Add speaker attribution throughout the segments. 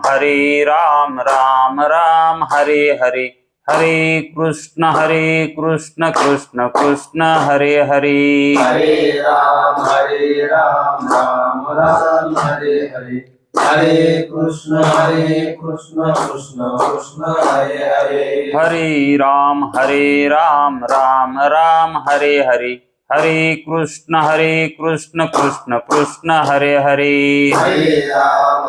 Speaker 1: हरे राम राम राम हरे हरे, हरे कृष्ण कृष्ण कृष्ण हरे हरे।
Speaker 2: हरे राम राम राम हरे हरे, हरे कृष्ण कृष्ण कृष्ण हरे हरे।
Speaker 1: हरे राम राम राम हरे हरे, हरे कृष्ण कृष्ण कृष्ण हरे हरे।
Speaker 2: हरे राम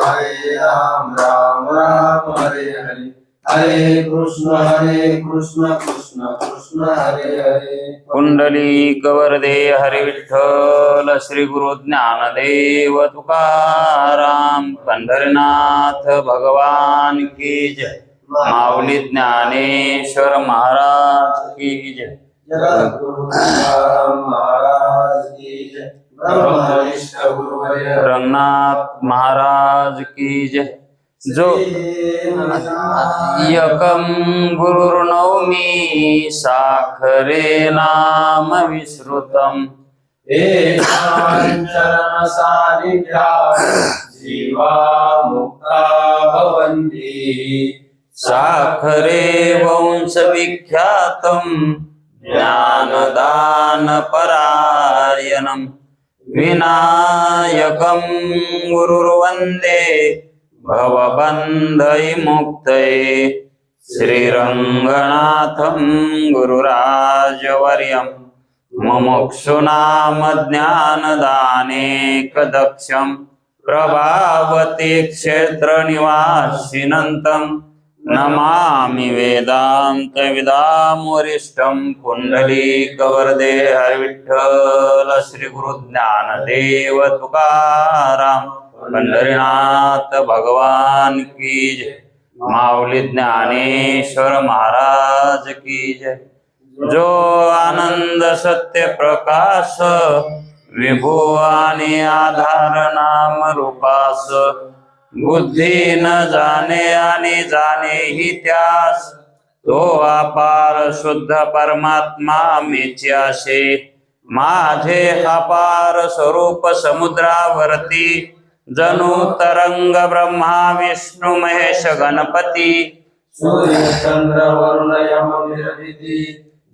Speaker 2: राम राम हरे हरे, हरे कृष्ण कृष्ण हरे हरे।
Speaker 1: कुंडली वरदे हरि विठ्ठल, श्री गुरु ज्ञानदेव तुकाराम, पंढरीनाथ भगवान की जय, माऊली ज्ञानेश्वर महाराज की जय।
Speaker 2: जगद्गुरु तुकाराम महाराज की जय, ब्रह्मनिष्ठ गुरुवर्य
Speaker 1: रंगनाथ महाराज की जय। जो यकम गुरुर्नवमी साखरे नाम विश्रुतम,
Speaker 2: चरण सानिध्या जीवा मुक्ता भवन्ति।
Speaker 1: साखरे वंश विख्यातम ज्ञानदान परायणम, विनायकं गुरुर्वन्दे भवबन्धै मुक्तये, श्रीरङ्गनाथं गुरुराजवर्यं मुमुक्षूणां ज्ञानदाने कदक्षं, प्रभावती क्षेत्रनिवासिनं नमामि वेदांत विदामोरिष्टं। पुंडलीकवरदे हरिविठ्ठल, श्री गुरु ज्ञानदेव तुकाराम, पंढरीनाथ भगवान की जय, माऊली ज्ञानेश्वर महाराज की जय। जो आनंद सत्य प्रकाश, विभू आणि आधार नाम रूपास, बुद्धी न जाणे आणि जाणे ही त्यास, तो अपार शुद्ध परमात्मा मीच्याशे, माझे अपार स्वरूप समुद्रावरती, जणू तरंग ब्रह्मा विष्णू महेश गणपती,
Speaker 2: सूर्य चंद्र वरुण यम निरभिती,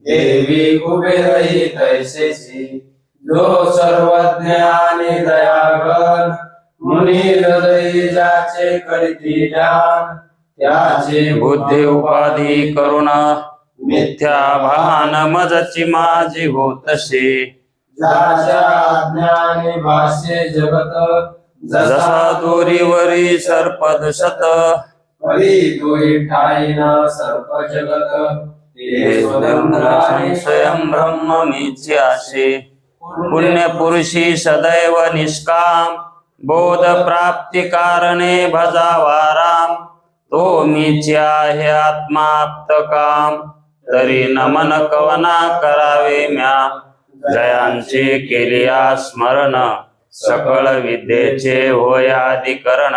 Speaker 2: देवी कुबेरही तैसेची। जो सर्वज्ञ आणि दयागण, मुनी हृदयी ज्याचे करीती ध्यान, त्याचे
Speaker 1: बुद्धी उपाधी करुण मिथ्या भान, मजची माझी होतसे,
Speaker 2: ज्याच्या अज्ञानी भाषे जगत,
Speaker 1: जसा दोरीवरी सर्प दशत,
Speaker 2: परी तोही ठाईन सर्प जगत, ते स्वतंत्र आणि
Speaker 1: स्वयं ब्रह्म मीच्याशे, पुण्य पुरुषी सदैव निष्काम, बोध प्राप्ती कारणे भजावा राम, तो मीचे आहे आत्माप्त काम, तरी नमन कवना करावे म्या, जयांचे केलिया स्मरण, सकळ विद्येचे होय अधिकरण,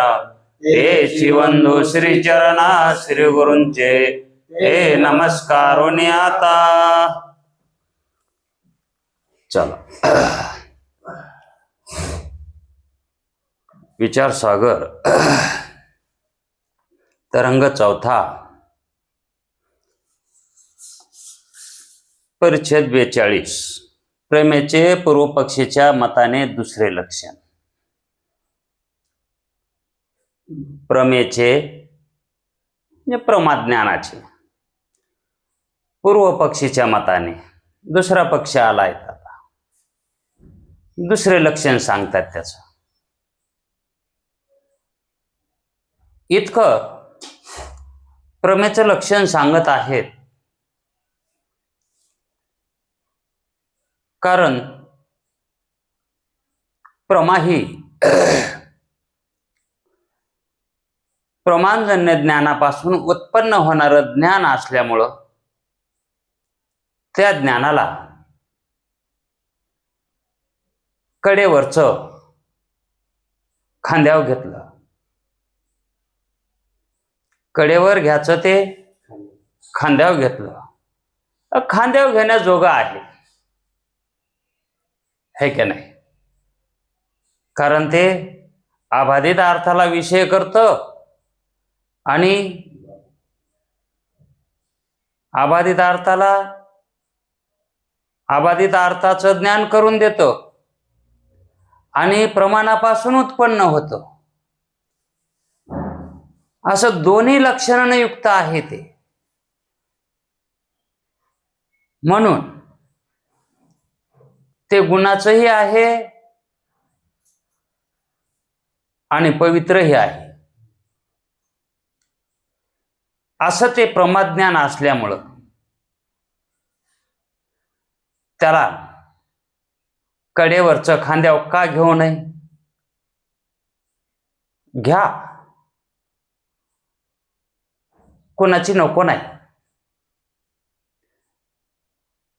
Speaker 1: ते बंधू श्री चरणा श्री गुरूंचे, हे नमस्कारोनी आता। चला विचार सागर तरंग चौथा, परिच्छेद 42, प्रेमेचे पूर्व पक्षीच्या मताने दुसरे लक्षण। प्रमेचे म्हणजे प्रमाज्ञानाचे पूर्व पक्षीच्या मताने दुसरा पक्ष आलाय, आता दुसरे लक्षण सांगतात त्याचं। इतकं प्रमेचं लक्षण सांगत आहेत कारण प्रमा ही प्रमाणजन्य ज्ञानापासून उत्पन्न होणारं ज्ञान असल्यामुळं त्या ज्ञानाला कडेवरचं खांद्यावर घेतलं, कडेवर घ्यायचं ते खांद्यावर घेतलं, खांद्यावर घेण्याजोगं आहे, है की नाही? कारण ते अबाधित अर्थाला विषय करतं आणि अबाधित अर्थाचं ज्ञान करून देतो आणि प्रमाणापासून उत्पन्न होतं, असं दोन्ही लक्षणानं युक्त आहे ते. म्हणून ते गुणाचंही आहे आणि पवित्रही आहे. असं ते प्रमाज्ञान असल्यामुळं त्याला कडेवरचं खांद्यावर का घेऊ नये? घ्या, कोणाची नको नाही.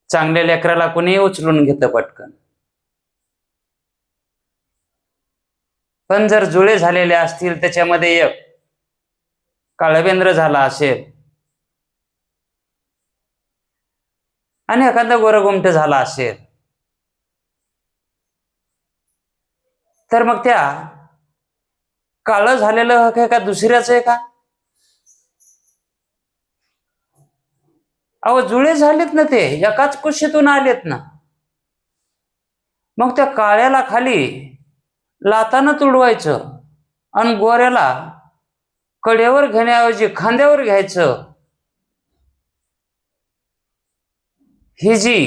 Speaker 1: चांगल्या लेकराला कोणी उचलून घेतं पटकन, पण जर जुळे झालेले असतील, त्याच्यामध्ये एक काळवेंद्र झाला असेल आणि एखादा गोरगोमट झाला असेल, तर मग त्या काळं झालेलं हक आहे का दुसऱ्याच आहे का? अहो, जुळे झालेत ना, ते एकाच कुशीतून आलेत ना. मग त्या काळ्याला खाली लातानं तुडवायचं आणि गोऱ्याला कडेवर घेण्याऐवजी खांद्यावर घ्यायचं. ही जी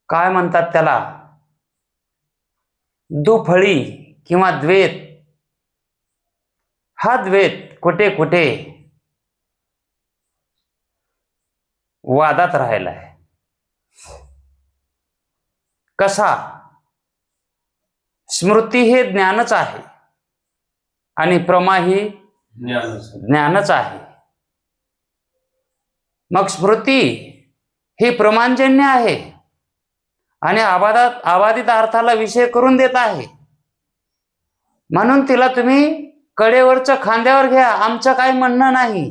Speaker 1: काय म्हणतात त्याला, दुफळी किंवा द्वैत, हा द्वैत कुठे कुठे वादात राहिलाय. कसा? स्मृती हे ज्ञानच आहे आणि प्रमा ही ज्ञानच आहे. मग स्मृती ही प्रमाणजन्य आहे आणि अबाधित अर्थाला विषय करून देत आहे. म्हणून तिला तुम्ही कडेवरचं खांद्यावर घ्या, आमचं काही म्हणणं नाही,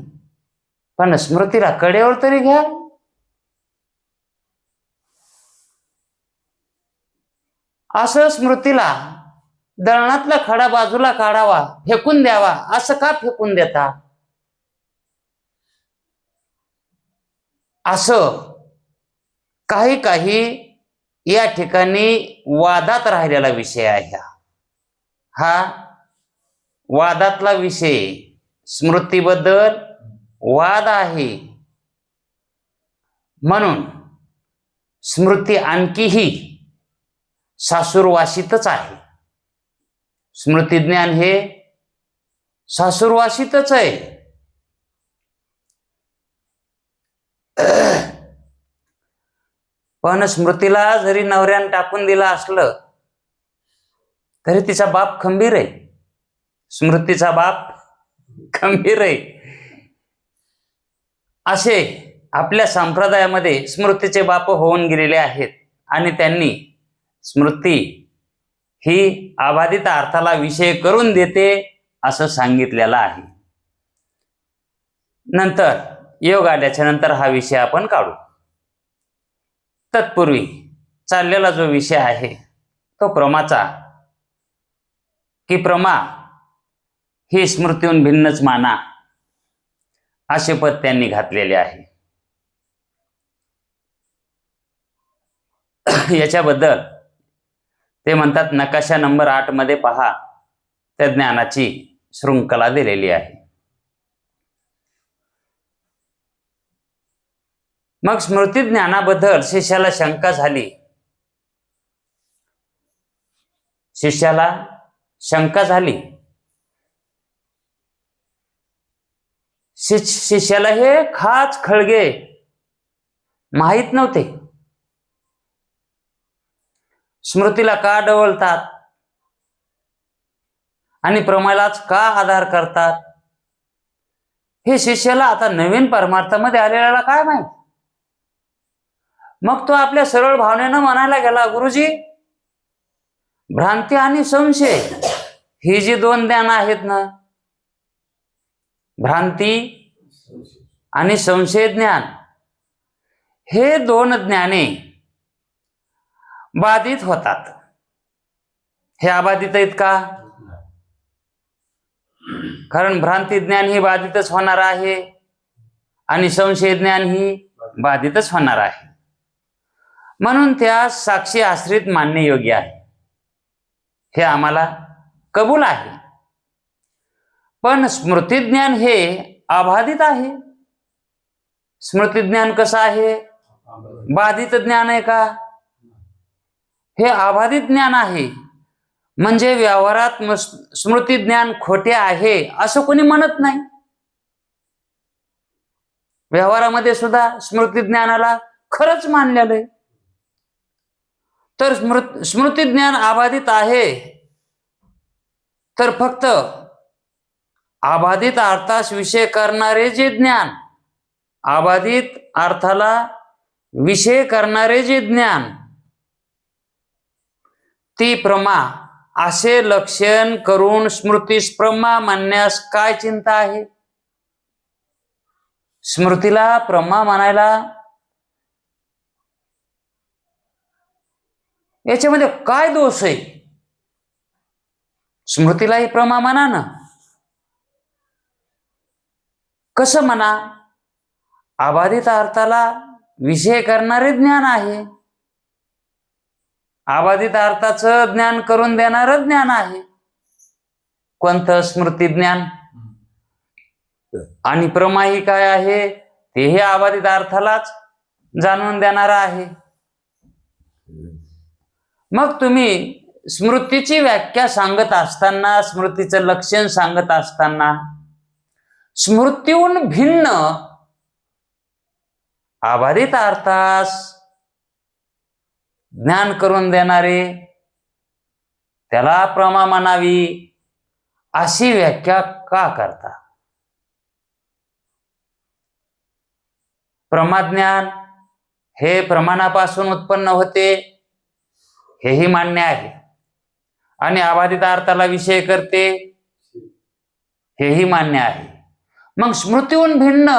Speaker 1: पण स्मृतीला कडेवर तरी घ्या. असं स्मृतीला दळणातला खडा बाजूला काढावा, फेकून द्यावा, असं का फेकून देता? असं काही काही या ठिकाणी वादात राहिलेला विषय आहे. हा वादातला विषय स्मृतीबद्दल वाद आहे. म्हणून स्मृती आणखीही सासुरवासितच आहे. स्मृतिज्ञान हे सासुरवासितच आहे. पण स्मृतीला जरी नवऱ्यानं टाकून दिलं असलं तरी तिचा बाप खंबीर आहे. स्मृतीचा बाप खंबीर आहे. असे आपल्या संप्रदायामध्ये स्मृतीचे बाप होऊन गेलेले आहेत आणि त्यांनी स्मृती ही अबाधित अर्थाला विषय करून देते असं सांगितलेलं आहे. नंतर योग आल्याच्या नंतर हा विषय आपण काढू. तत्पूर्वी चाललेला जो विषय आहे तो प्रमाचा, की प्रमा ही स्मृतीहून भिन्नच माना, असे पद त्यांनी घातलेले आहे. याच्याबद्दल ते म्हणतात, नकाशा नंबर 8 मध्ये पहा, त्या ज्ञानाची शृंखला दिलेली आहे. मग स्मृती ज्ञानाबद्दल शिष्याला शंका झाली. शिष्याला हे खाच खळगे माहीत नव्हते. स्मृतीला का डवलतात आणि प्रमालाच का आधार करतात, हे शिष्याला आता नवीन परमार्थामध्ये आलेल्याला काय माहित. मग तो आपल्या सरळ भावनेनं म्हणायला गेला, गुरुजी, भ्रांती आणि संशय ही जी दोन ज्ञान आहेत ना, भ्रांती आणि संशय ज्ञान, हे दोन ज्ञाने बाधित होतात. हे अबाधित आहेत का? कारण भ्रांती ज्ञान ही बाधितच होणार आहे आणि संशय ज्ञान ही बाधितच होणार आहे. म्हणून त्या साक्षी आश्रित मानणे योग्य आहे, हे आम्हाला कबूल आहे. पण स्मृतिज्ञान हे अबाधित आहे. स्मृतिज्ञान कसं आहे? बाधित ज्ञान आहे का? हे अबाधित ज्ञान आहे. म्हणजे व्यवहारात स्मृतिज्ञान खोटे आहे असं कोणी म्हणत नाही. व्यवहारामध्ये सुद्धा स्मृतिज्ञानाला खरंच मानलेलं आहे. तर स्मृतिज्ञान अबाधित आहे, तर फक्त अबाधित अर्थास विषय करणारे जे ज्ञान, अबाधित अर्थाला विषय करणारे जे ज्ञान, ती प्रमा असे लक्षण करून स्मृतीस प्रमा मानण्यास काय चिंता आहे? स्मृतीला प्रमा मानायला याच्यामध्ये काय दोष आहे? स्मृतीलाही प्रमा म्हणा ना. कसं म्हणा? अबाधित अर्थाला विषय करणारे ज्ञान आहे, अबाधित अर्थाचं ज्ञान करून देणारं ज्ञान आहे. कोणतं? स्मृती ज्ञान. आणि प्रमा ही काय आहे? तेही अबाधित अर्थालाच जाणून देणारं आहे. मग तुम्ही स्मृतीची व्याख्या सांगत असताना, स्मृतीचं लक्षण सांगत असताना, स्मृतीहून भिन्न अबाधित अर्थास ज्ञान करून देणारे त्याला प्रमा म्हणावी अशी व्याख्या का करता? प्रमाज्ञान हे प्रमाणापासून उत्पन्न होते, हेही मान्य आहे. आणि अबाधित अर्थाला विषय करते, हेही मान्य आहे. मग स्मृतीहून भिन्न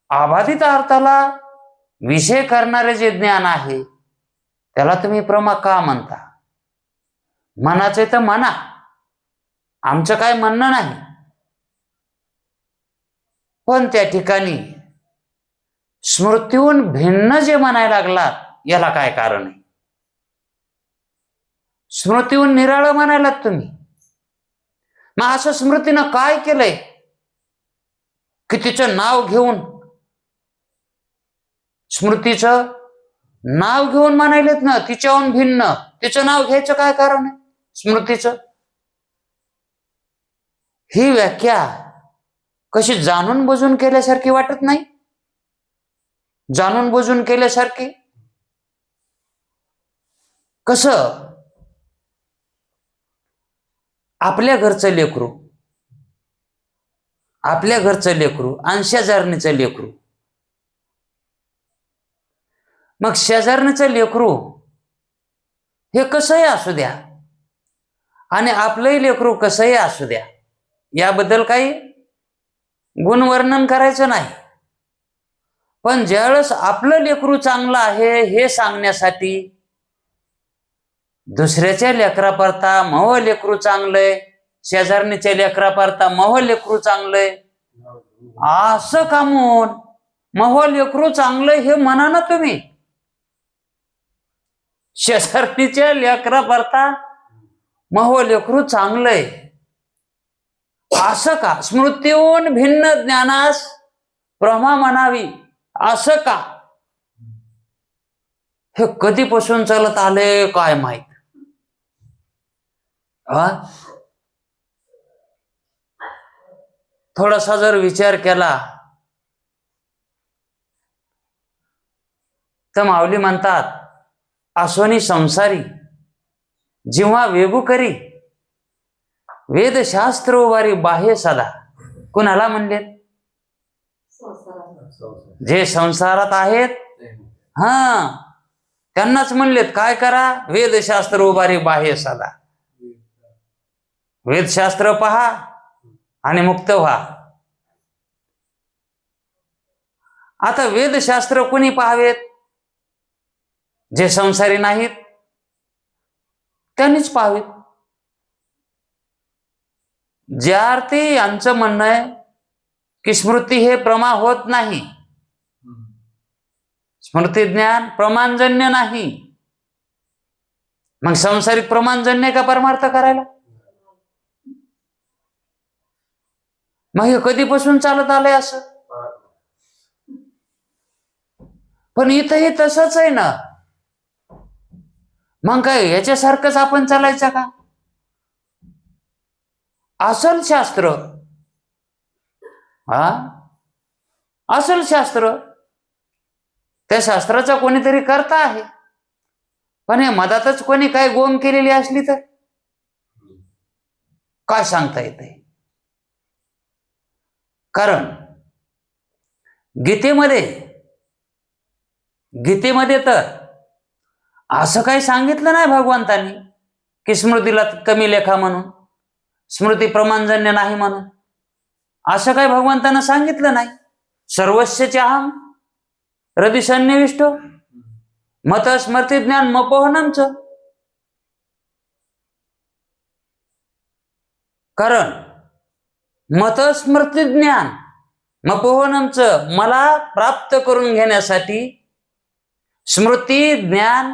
Speaker 1: अबाधित अर्थाला विषय करणारे जे ज्ञान आहे त्याला तुम्ही प्रमा का म्हणता? म्हणायचं तर म्हणा, आमचं काय म्हणणं नाही. पण त्या ठिकाणी स्मृतीहून भिन्न जे म्हणायला लागलात याला काय कारण आहे? स्मृतीहून निराळं म्हणायलात तुम्ही. मग असं स्मृतीनं काय केलंय की तिचं नाव घेऊन, स्मृतीचं नाव घेऊन म्हणायलेत ना तिच्याहून भिन्न? तिचं नाव घ्यायचं काय कारण आहे स्मृतीचं? ही व्याख्या कशी जाणून बुजून केल्यासारखी वाटत नाही? जाणून बुजून केल्यासारखी कसं? आपल्या घरचं लेकरू, आपल्या घरचं लेकरू आणि शेजारणीचं लेकरू, मग शेजारणीचं लेकरू हे कसंही असू द्या आणि आपलंही लेकरू कसंही असू द्या, याबद्दल काही गुणवर्णन करायचं नाही. पण ज्यावेळेस आपलं लेकरू चांगलं आहे हे सांगण्यासाठी दुसऱ्याच्या लेकरापरता मव लेकरू चांगलंय, शेजारणीच्या लेकरापरता मव लेकरू चांगलंय असं का म्हणून मव लेकरू चांगलंय हे म्हणा ना तुम्ही. शेजारणीच्या लेकरापरता मव लेकरू चांगलंय असं का? स्मृतीहून भिन्न ज्ञानास प्रमा म्हणावी असं का? हे कधीपासून चालत आले काय माहित? थोडासा जर विचार केला तर माऊली म्हणतात, आसोनी संसारी जेव्हा वेगू करी वेदशास्त्र उभारी बाह्य सदा. कुणाला म्हणले? जे संसारात आहेत त्यांनाच म्हणलेत काय करा? वेदशास्त्र उभारी बाह्य सदा. वेदशास्त्र पहा आणि मुक्त व्हा. आता वेदशास्त्र कोणी पाहावेत? जे संसारी नाहीत त्यांनीच पाहावेत. ज्या अर्थी यांचं म्हणणं आहे की स्मृती हे प्रमा होत नाही, स्मृती ज्ञान प्रमाणजन्य नाही, मग सांसारिक प्रमाणजन्य का परमार्थ करायला? मग हे कधीपासून चालत आलंय असं? पण इथंही तसंच आहे ना. मग काय याच्यासारखंच आपण चालायचं का? असल शास्त्र, असल शास्त्र, त्या शास्त्राचा कोणीतरी करता आहे, पण हे मधातच कोणी काय गोम केलेली असली तर काय सांगता येते? कारण गीतेमध्ये तर असं काही सांगितलं नाही भगवंतांनी की स्मृतीला कमी लेखा म्हणून, स्मृती प्रमाणजन्य नाही म्हणून. असं काही भगवंतानं सांगितलं नाही. सर्वस्यच अहम हृदि सन्निविष्टो मत स्मृती ज्ञान मपोहनमच. कारण मत स्मृती ज्ञान मपोहनमच मला प्राप्त करून घेण्यासाठी स्मृती ज्ञान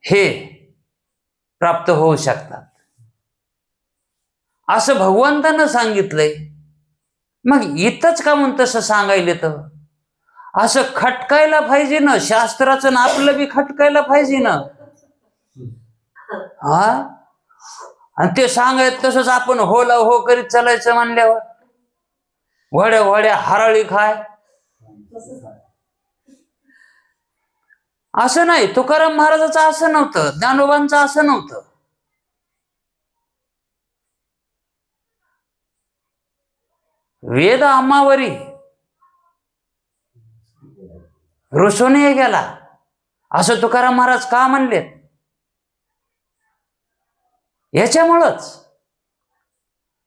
Speaker 1: हे प्राप्त होऊ शकतात असं भगवंतानं सांगितलंय. मग इथंच का म्हणून तसं सांगायला तर असं खटकायला पाहिजे ना, शास्त्राचं ना आपलं बी खटकायला पाहिजे ना. आणि ते सांगायत तसंच आपण होला हो करीत चालायचं म्हणल्यावर वड्या वड्या हरळी खाय असं नाही. तुकाराम महाराजाचं असं नव्हतं, ज्ञानोबांचं असं नव्हतं. वेद आम्हावरी रुसूनही गेला असं तुकाराम महाराज का म्हणले? याच्यामुळंच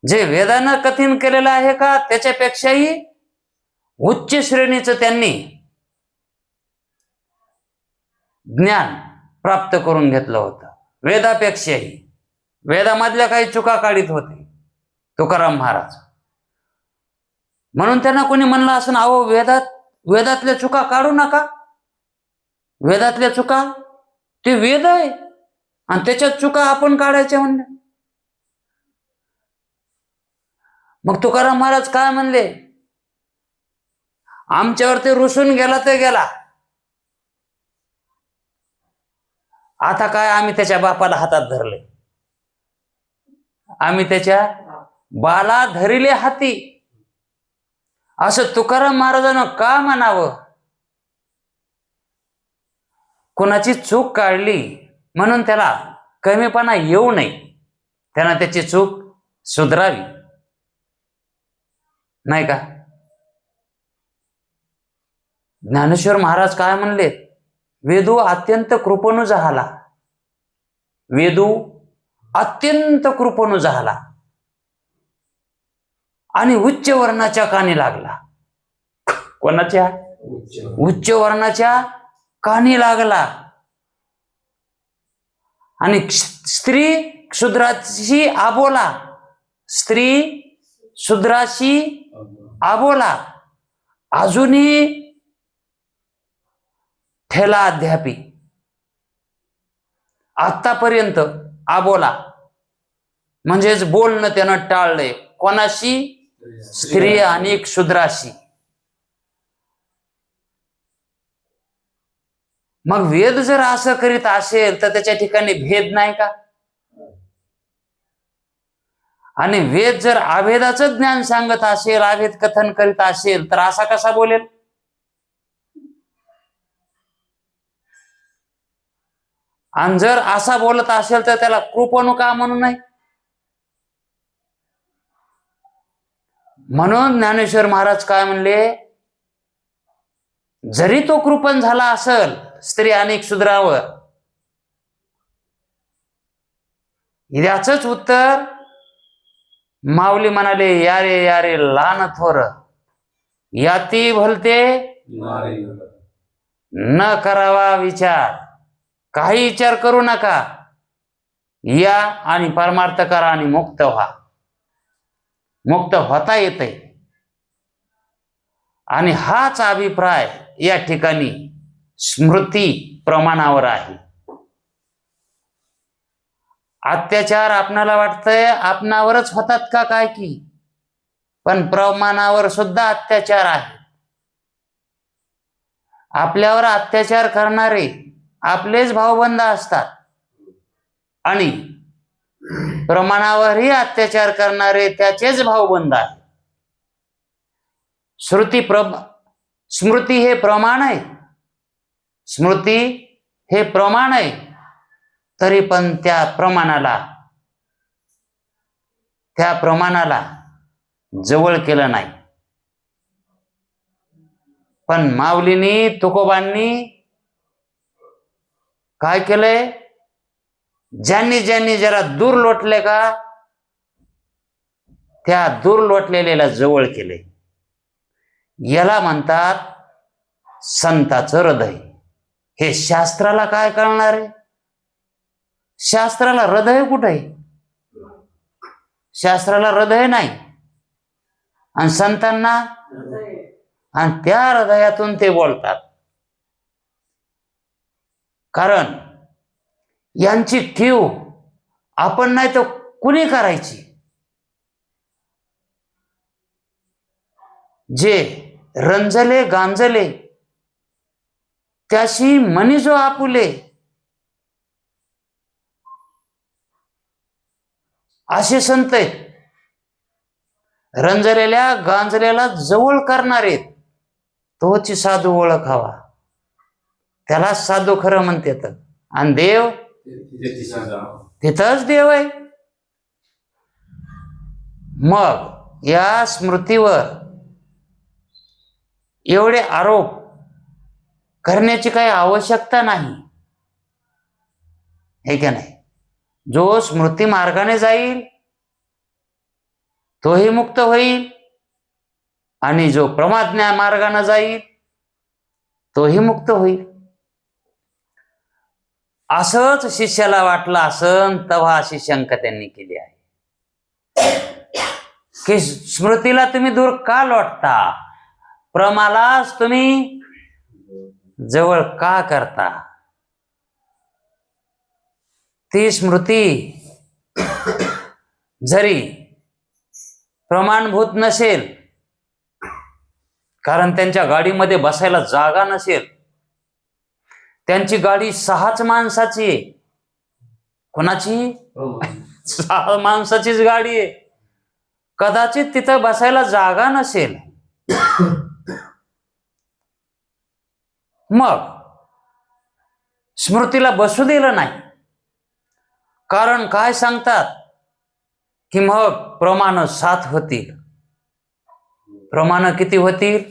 Speaker 1: जे वेदानं कथन केलेलं आहे का त्याच्यापेक्षाही उच्च श्रेणीचं त्यांनी ज्ञान प्राप्त करून घेतलं होतं. वेदापेक्षाही वेदामधल्या काही चुका काढीत होते तुकाराम महाराज. म्हणून त्यांना कोणी म्हणलं असं, अहो वेदातल्या चुका काढू नका, वेदातल्या चुका ते वेद आहे आणि त्याच्यात चुका आपण काढायच्या म्हणल्या. मग तुकाराम महाराज काय म्हणले? आमच्यावर ते रुसून गेला ते गेला, आता काय आम्ही त्याच्या बापाला हातात धरले, आम्ही त्याच्या बाला धरिले हाती, असं तुकाराम महाराजांना का म्हणावं? कोणाची चूक काढली म्हणून त्याला कमीपणा येऊ नये, त्यानं त्याची चूक सुधारावी, नाही का? ज्ञानेश्वर महाराज काय म्हणले? वेदू अत्यंत कृपणू झाला, वेदू अत्यंत कृपणू झाला आणि उच्च वर्णाच्या कानी लागला. कोणाच्या? उच्च वर्णाच्या कानी लागला. आणि स्त्री शूद्राशी आबोला, स्त्री शूद्राशी आबोला, अजूनही ठेला अध्यापी, आतापर्यंत आबोला म्हणजेच बोलणं त्यानं टाळलंय. कोणाशी? स्त्री आणि शूद्राशी. मग वेद जर असं करीत असेल तर त्याच्या ठिकाणी भेद नाही का? आणि वेद जर अभेदाचं ज्ञान सांगत असेल, अभेद कथन करीत असेल तर असा कसा बोलेल? आणि जर असा बोलत असेल तर त्याला कृपणू का म्हणू नये? म्हणून ज्ञानेश्वर महाराज काय म्हणले? जरी तो कृपण झाला असेल स्त्री आणि शूद्रावर, याचंच उत्तर माऊली म्हणाले, यारे यारे लहान थोर याती भलते न करावा विचार. काही विचार करू नका, या आणि परमार्थ करा आणि मुक्त व्हा. मुक्त होता येते. आणि हाच अभिप्राय या ठिकाणी स्मृती प्रमाणावर आहे. अत्याचार आपणाला वाटतंय आपणावरच होतात का काय की, पण प्रमाणावर सुद्धा अत्याचार आहे. आपल्यावर अत्याचार करणारे आपलेच भाऊबंद असतात आणि प्रमाणावरही अत्याचार करणारे त्याचेच भाऊबंद आहेत. स्मृती हे प्रमाण आहे. स्मृती हे प्रमाण आहे. तरी पण त्या प्रमाणाला जवळ केलं नाही. पण माऊलींनी तुकोबांनी काय केलंय, ज्यांनी जरा दूर लोटले का त्या दूर लोटलेल्याला जवळ केले. याला म्हणतात संताचं हृदय. हे शास्त्राला काय कळणार आहे? शास्त्राला हृदय कुठे आहे? शास्त्राला हृदय नाही. आणि संतांना, आणि त्या हृदयातून ते बोलतात. कारण यांची ठेव आपण नाही तर कुणी करायची? जे रंजले गांजले त्याशी मनी जो आपुले, असे संत आहेत. रंजलेल्या गांजलेला जवळ करणारे तोची साधू ओळखावा. त्याला साधू खरं म्हणतात. आणि देव तिथंच देव आहे. मग या स्मृतीवर एवढे आरोप करण्याची काही आवश्यकता नाही, हे का नाही? जो स्मृती मार्गाने जाईल तोही मुक्त होईल, आणि जो प्रमाज्ञा मार्गाने जाईल तोही मुक्त होईल. असंच शिष्याला वाटलं असन, तेव्हा अशी शंका त्यांनी केली आहे की स्मृतीला तुम्ही दूर का लोटता? प्रमालाच तुम्ही जवळ का करता? ती स्मृती जरी प्रमाणभूत नसेल, कारण त्यांच्या गाडीमध्ये बसायला जागा नसेल, त्यांची गाडी 6 माणसाची आहे. कोणाची? 6 माणसाचीच गाडी आहे. कदाचित तिथं बसायला जागा नसेल. मग स्मृतीला बसू दिलं नाही. कारण काय सांगतात की मग प्रमाण 7 होतील. प्रमाण किती होतील?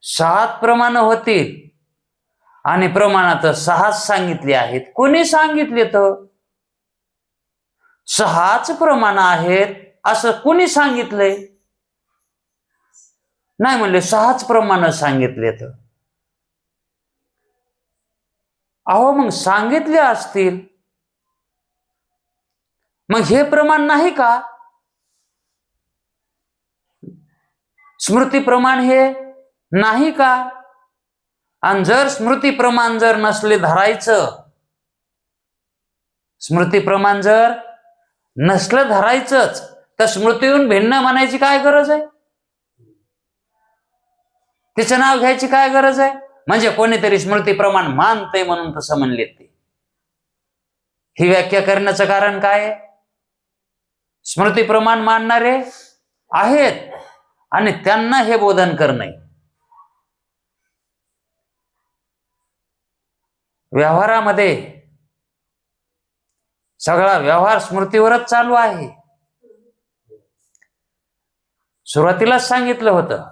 Speaker 1: 7 प्रमाण होतील. आणि प्रमाणात 6 सांगितले आहेत. कोणी सांगितले? तर 6च प्रमाण आहेत असं कोणी सांगितलंय? नाही म्हणले 6च प्रमाण सांगितले. तर अहो, मग सांगितले असतील, मग हे प्रमाण नाही का? स्मृती प्रमाण हे नाही का? आणि जर स्मृती प्रमाण जर नसले धरायचं, स्मृती प्रमाण जर नसलं धरायचंच, तर स्मृतीहून भिन्न म्हणायची काय गरज आहे? तिचं नाव घ्यायची काय गरज आहे? म्हणजे कोणीतरी स्मृती प्रमाण मानतंय म्हणून तसं म्हणले ते. ही व्याख्या करण्याचं कारण काय आहे? स्मृती प्रमाण मानणारे आहेत आणि त्यांना हे बोधन करणे. व्यवहारामध्ये सगळा व्यवहार स्मृतीवरच चालू आहे. सुरुवातीलाच सांगितलं होतं,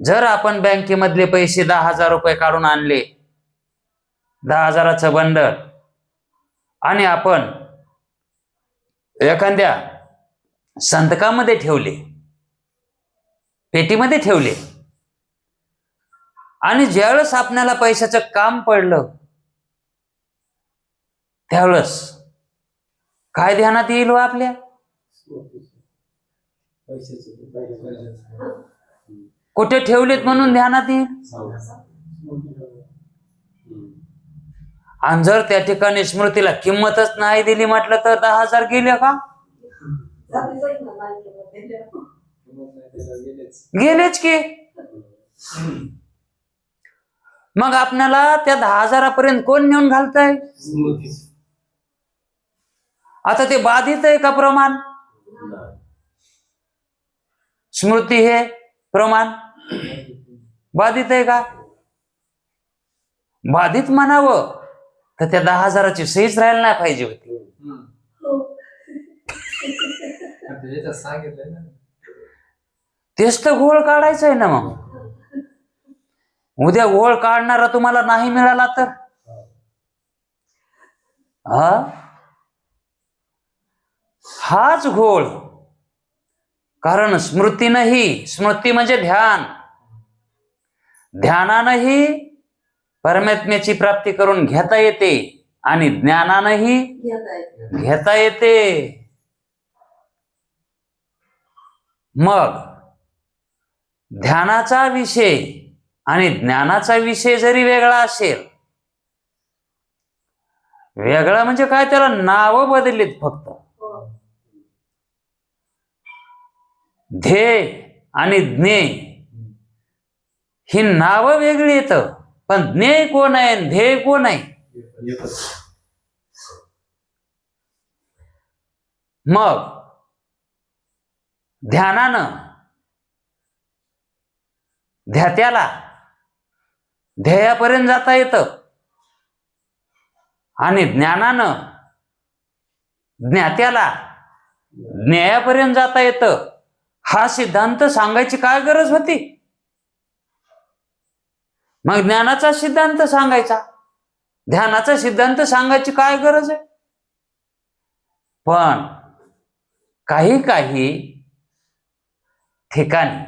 Speaker 1: जर आपण बँकेमधले पैसे 10,000 रुपये काढून आणले, 10,000चं बंडल, आणि आपण एखाद्या संतकामध्ये ठेवले, पेटीमध्ये ठेवले, आणि ज्यावेळेस आपल्याला पैशाचं काम पडलं त्यावेळेस काय ध्यानात येईल हो आपल्या? कुठे ठेवलेत म्हणून ध्यानात येईल? आणि जर त्या ठिकाणी स्मृतीला किंमतच नाही दिली म्हटलं तर 10,000 गेले का? गेलेच की. मग आपल्याला त्या 10,000 कोण नेऊन घालतंय? आता ते बाधित आहे का प्रमाण? स्मृती हे प्रमाण बाधित आहे का? बाधित म्हणावं तर त्या 10,000ची सहीच राहायला नाही पाहिजे होती. तेच तर घोळ काढायचा आहे ना. मग उद्या घोळ काढणारा तुम्हाला नाही मिळाला तर हाच घोळ. कारण स्मृती म्हणजे ध्यान, ध्यानानंही परमात्म्याची प्राप्ती करून घेता येते आणि ज्ञानानंही घेता येते. मग ध्यानाचा विषय आणि ज्ञानाचा विषय जरी वेगळा असेल, वेगळा म्हणजे काय, त्याला नाव बदललीत फक्त. ध्येय आणि ज्ञेय ही नावं वेगळी येतं, पण ज्ञेय कोण आहे, ध्येय कोण आहे? मग ध्यानानं ध्यात्याला ध्येयापर्यंत जाता येतं आणि ज्ञानानं ज्ञात्याला ज्ञेयापर्यंत जाता येतं. हा सिद्धांत सांगायची काय गरज होती? मग ज्ञानाचा सिद्धांत सांगायचा, ध्यानाचा सिद्धांत सांगायची काय गरज आहे? पण काही ठिकाणी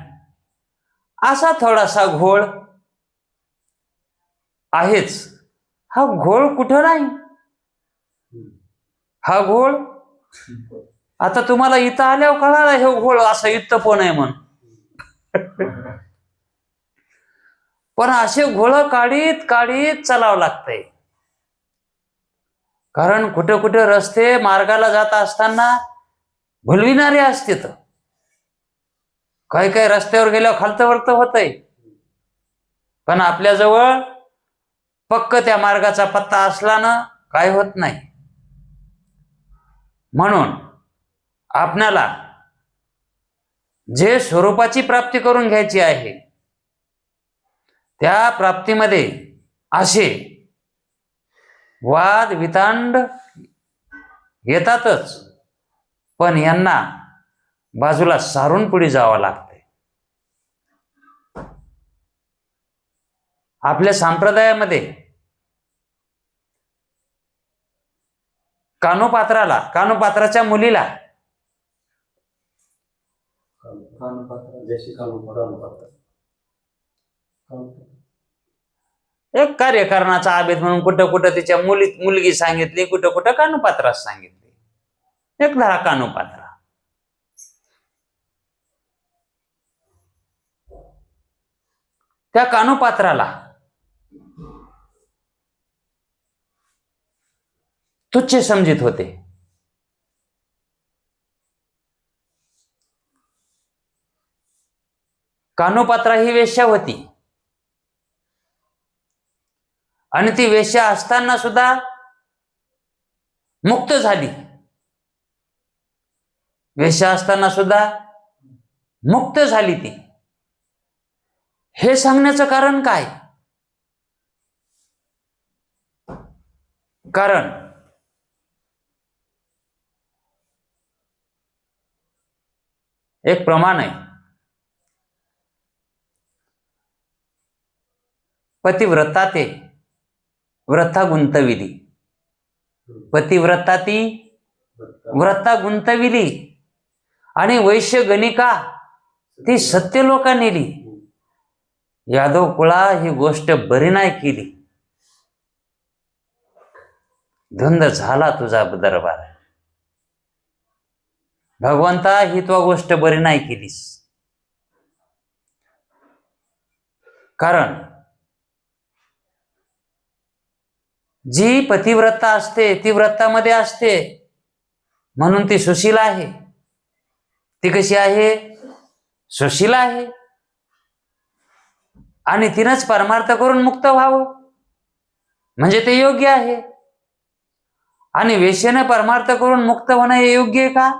Speaker 1: असा थोडासा घोळ आहेच. हा घोळ कुठं नाही. हा घोळ आता तुम्हाला इथं आल्यावर कळाला, हे घोळ असं इथं पण आहे म्हणून. पण असे घोळ काढीत काढीत चालावं लागतंय. कारण कुठे कुठे रस्ते मार्गाला जात असताना भुलविणारे असतात. काही रस्त्यावर गेल्यावर खालतं वरतं होतंय, पण आपल्याजवळ पक्क त्या मार्गाचा पत्ता असल्यानं काय होत नाही. म्हणून आपणाला जे स्वरूपाची प्राप्ती करून घ्यायची आहे, त्या प्राप्तीमध्ये असे वाद वितांड येतातच, पण यांना बाजूला सारून पुढे जावं लागतंय. आपल्या संप्रदायामध्ये कानोपात्राच्या मुलीला एक कार्यकारणाचा आभेद म्हणून कुठं कुठं तिच्या मुलगी सांगितली, कुठं कुठं कानोपात्रास सांगितली. एक धरा कानोपात्रा. त्या कानोपात्राला तुच्छ समजित होते. कानोपात्रा ही वेश्या होती आणि ती वेश्या असताना सुद्धा मुक्त झाली. वेश्या असताना सुद्धा मुक्त झाली ती. हे सांगण्याचं कारण काय? कारण एक प्रमाण आहे. पतिव्रता ते व्रता गुंतविली, पतिव्रता ती व्रता गुंतविली आणि वैश्य गणिका ती सत्यलोका नेली. यादव कुळा ही गोष्ट बरी नाही केली. धुंद झाला तुझा दरबार. भगवंता ही तो गोष्ट बरी नाही केलीस. कारण जी पतिव्रता असते ती व्रतामध्ये असते म्हणून ती सुशीला आहे. ती कशी आहे? सुशीला आहे. आणि तिनंच परमार्थ करून मुक्त व्हावं म्हणजे ते योग्य आहे. आणि वेश्येने परमार्थ करून मुक्त होणं हे योग्य आहे का?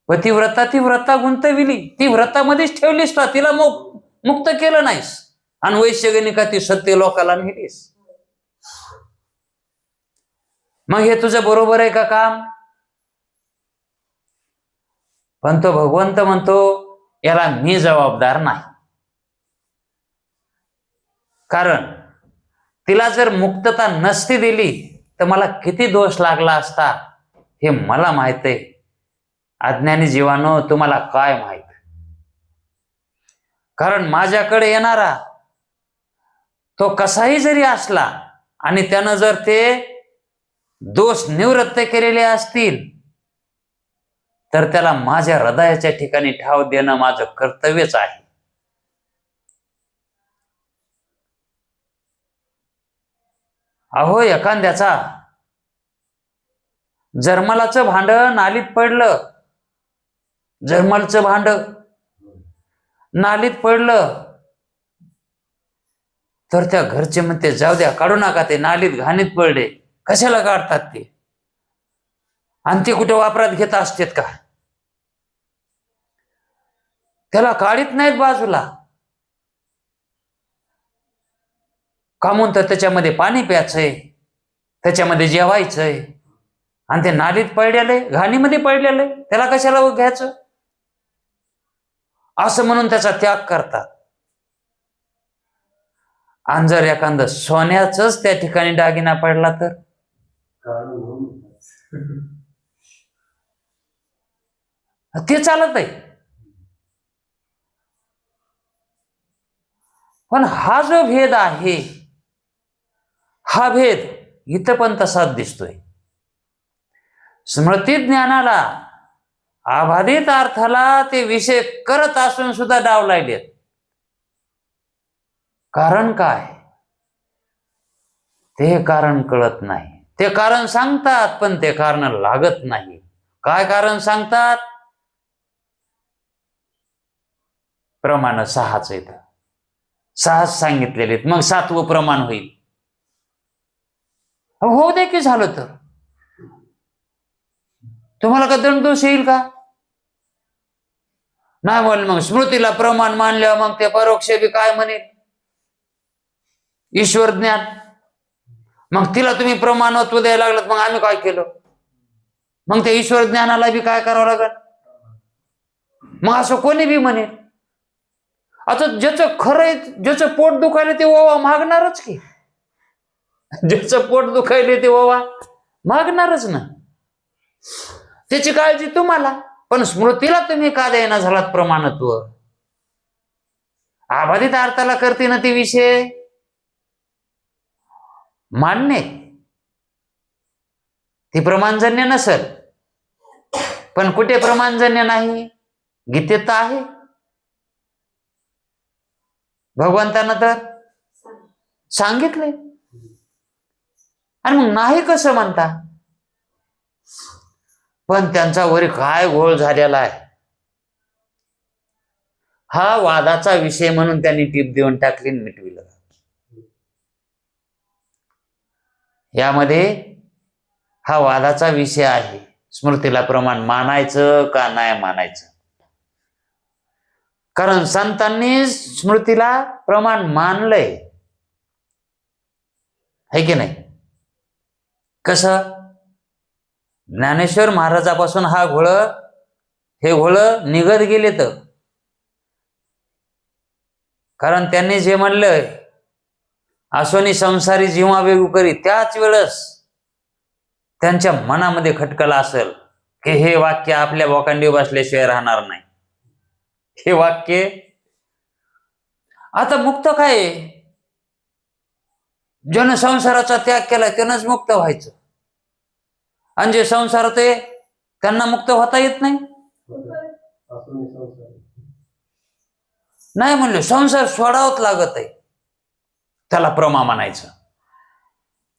Speaker 1: पतिव्रता ती व्रता गुंतविली, ती व्रतामध्येच ठेवलीस का? तिला मुक्त केलं नाहीस आणि वैश्यगणिका ती सत्य लोकाला नेलीस. मग हे तुझं बरोबर आहे का काम? पण तो भगवंत म्हणतो याला मी जबाबदार नाही. कारण तिला जर मुक्तता नसती दिली तर मला किती दोष लागला असता हे मला माहित आहे. अज्ञानी जीवानो, तुम्हाला काय माहित? कारण माझ्याकडे येणारा तो कसाही जरी असला आणि त्यानं जर ते दोष निवृत्त केलेले असतील तर त्याला माझ्या हृदयाच्या ठिकाणी ठाव देणं माझं कर्तव्यच आहे. अहो, एखाद्याचा जर्मलाचं भांड नालीत पडलं, जर्मलचं भांड नालीत पडलं तर त्या घरचे म्हणते जाऊ द्या, काढू नका, ते नालीत घाणीत पडले, कशाला काढतात ते? आणि ते कुठे वापरात घेत असतात का? त्याला काढीत नाहीत बाजूला. का म्हणतात त्याच्यामध्ये पाणी प्यायचंय, त्याच्यामध्ये जेवायचंय, आणि ते नालीत पडलेले, घाणीमध्ये पडलेले, त्याला कशाला घ्यायचं असं म्हणून त्याचा त्याग करतात. आणि जर एखादं सोन्याचंच त्या ठिकाणी दागिना पडला तर ते चालत आहे. पण हा जो भेद आहे, हा भेद इथं पण तसाच दिसतोय. स्मृती ज्ञानाला, आभादित अर्थाला ते विषय करत असून सुद्धा डाव लायलेत. कारण काय? ते कारण कळत नाही. ते कारण सांगतात पण ते कारण लागत नाही. काय कारण सांगतात? प्रमाण 6च येत, 6 सांगितलेले, मग 7वं प्रमाण होईल. होऊ दे की झालं तर, तुम्हाला का दंडदोष येईल का? नाही बोल, मग स्मृतीला प्रमाण मानल्यावर मग ते परोक्ष बी काय म्हणेल? ईश्वर ज्ञान. मग तिला तुम्ही प्रमाणत्व द्यायला लागलात, मग आम्ही काय केलं? मग त्या ईश्वर ज्ञानाला बी काय करावं लागल? मग असं कोणी बी म्हणेल. आता ज्याचं खरं आहे, ज्याचं पोट दुखायला ते ओवा मागणारच की. ज्याचं पोट दुखायले ते ओवा मागणारच ना. त्याची काळजी तुम्हाला. पण स्मृतीला तुम्ही का द्यायना झालात प्रमाणत्व? आबाधित अर्थाला करते ना ते विषय मान्य, ती प्रमाणजन्य नसल. पण कुठे प्रमाणजन्य नाही? गीतेत तर आहे. भगवंतानं तर सांगितले. आणि मग नाही कसं म्हणता? पण त्यांचा वरी काय घोळ झालेला आहे. हा वादाचा विषय म्हणून त्यांनी टीप देऊन टाकली, मिटविलं. यामध्ये हा वादाचा विषय आहे, स्मृतीला प्रमाण मानायचं का नाही मानायचं. कारण संतांनी स्मृतीला प्रमाण मानलंय, है की नाही? कसं? ज्ञानेश्वर महाराजापासून हा हे घोळ निघत गेले तर. कारण त्यांनी जे म्हणलंय, असोनी संसारी जीवा वेगू करी, त्याच वेळेस त्यांच्या मनामध्ये खटकला असेल की हे वाक्य आपल्या बोकांडी बसल्याशिवाय राहणार नाही. हे वाक्य आता मुक्त काय? ज्यानं संसाराचा त्याग केलाय त्यानंच मुक्त व्हायचं, आणि जे संसारात आहे त्यांना मुक्त होता येत नाही. नाही म्हणले संसार सोडावंच लागत आहे, त्याला प्रमा म्हणायचं,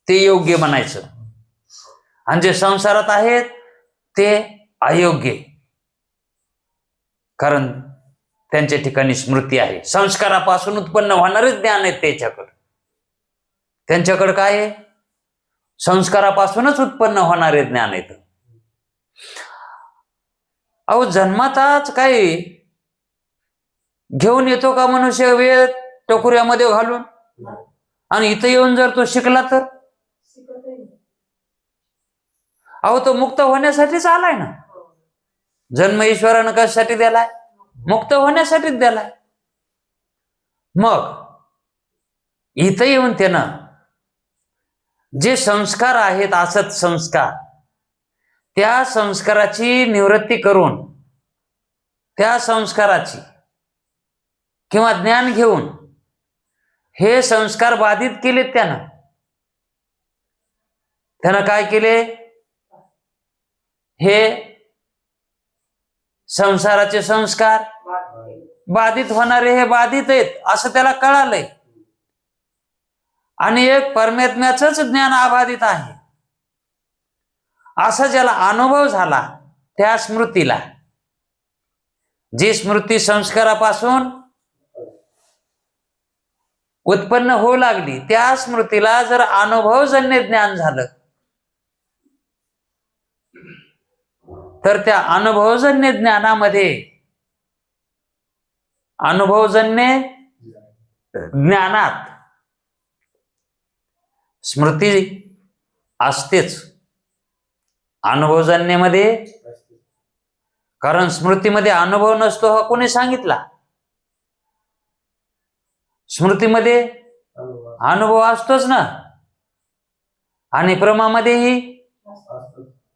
Speaker 1: ते योग्य म्हणायचं. आणि जे संसारात आहेत ते अयोग्य, कारण त्यांच्या ठिकाणी स्मृती आहे. संस्कारापासून उत्पन्न होणारच ज्ञान आहे त्यांच्याकडे काय आहे? संस्कारापासूनच उत्पन्न होणारे ज्ञान आहेत. अहो जन्माताच काही घेऊन येतो का मनुष्य वेळ टोकऱ्यामध्ये घालून, आणि इथं येऊन जर तो शिकला तर? अहो तो मुक्त होण्यासाठीच आलाय ना. जन्म ईश्वरानं कशासाठी दिलाय? मुक्त होण्यासाठीच दिलाय. मग इथं येऊन त्यानं जे संस्कार आहेत असत संस्कार, त्या संस्काराची निवृत्ती करून त्या संस्काराची किंवा ज्ञान घेऊन हे संस्कार बाधित केलेत त्यानं काय केले? हे संसाराचे संस्कार बाधित होणारे हे बाधित आहेत असं त्याला कळालंय, आणि एक परमात्म्याचंच ज्ञान अबाधित आहे असा ज्याला अनुभव झाला, त्या स्मृतीला, जी स्मृती संस्कारापासून उत्पन्न होऊ लागली, त्या स्मृतीला जर अनुभवजन्य ज्ञान झालं तर त्या अनुभवजन्य ज्ञानामध्ये, अनुभवजन्य ज्ञानात स्मृती असतेच अनुभवजन्यमध्ये, कारण स्मृतीमध्ये अनुभव नसतो हा कोणी सांगितला? स्मृतीमध्ये अनुभव असतोच ना, आणि प्रमामध्येही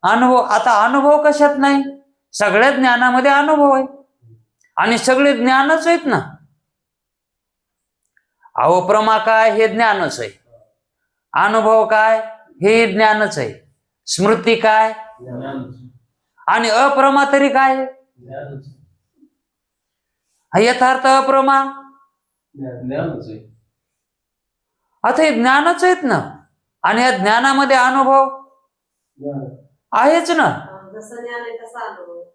Speaker 1: अनुभव. आता अनुभव कशात नाही? सगळ्या ज्ञानामध्ये अनुभव आहे, आणि सगळे ज्ञानच आहेत ना. अहो प्रमा काय? हे ज्ञानच आहे. अनुभव काय? हे ज्ञानच आहे. स्मृती काय? आणि अप्रमा तरी काय? यथार्थ अप्रमा आता हे ज्ञानच आहेत ना, आणि या ज्ञानामध्ये अनुभव आहेच ना,